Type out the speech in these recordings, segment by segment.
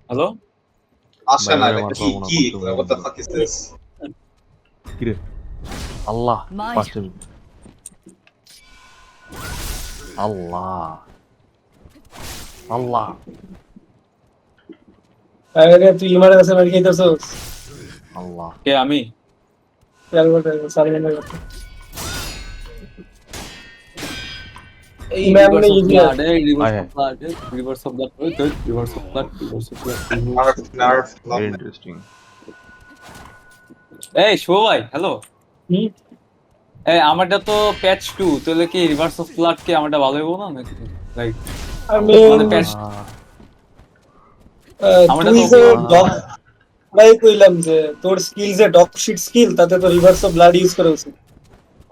Hello? আসে ভাই না, ভাই এটা আমার কি পাবো না কি করতে পারি what the fuck is this? কিরে আল্লাহ Maya. ফার্স্ট আল্লাহ আল্লাহ আরে তুই ইমার কাছে মার খাইতেছস আল্লাহ কে আমি? খেয়াল করতে সালমানের কথা এই ম্যাম রিভার্স নেই অফ ইজিয়ার ব্লাড, এই রিভার্স আয় of blood, rivers of blood, ওই তো rivers of blood, rivers of blood, Nerf, nerf, love very it. Interesting এই শুভ ভাই, হ্যালো। কি এই আমারটা তো প্যাচ 2, তাহলে কি রিভার্স অফ ব্লাড কি আমারটা ভালো হইব না নাকি? লাইক আমি মানে প্যাচ আমারটা তুই তো যে আল্লাহ ডগ ভাই কইলাম যে তোর স্কিল যে ডগ শিট স্কিল তাতে তো রিভার্স অফ ব্লাড ইউজ করা উচিত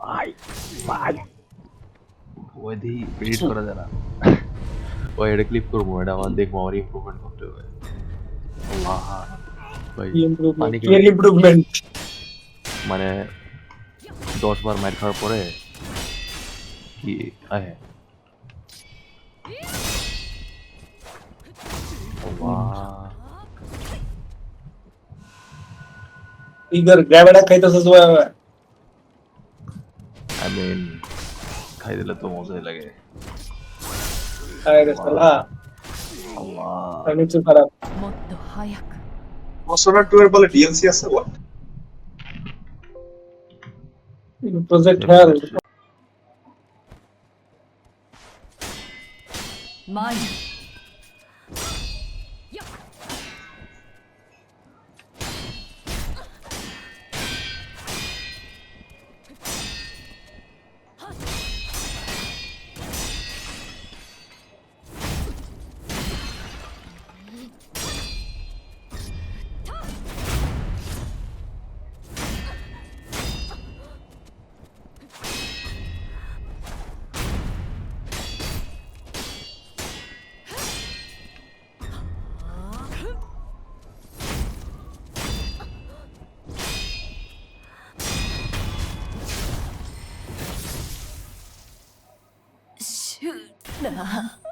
ভাই ভাই ওই দি এডিট করা যায় না ওই এটা ক্লিপ করবো এটা আমার দেখবো আমার ইমপ্রুভমেন্ট করতে হবে আল্লাহ ভাই ইমপ্রুভমেন্ট পানি ক্লিয়ার ইমপ্রুভমেন্ট মানে 10 বার মার খাওয়ার পরে কি আয় আল্লাহ ইগার গ্র্যাবেডা খাইতেছস ভাই আই মিন খাই দিলে তো মজাই লাগে আরে শালা আল্লাহ আমি তো খারাপ もっと早く Persona 2 এর বলে DLC আছে what? Project hell Maya. Shoot.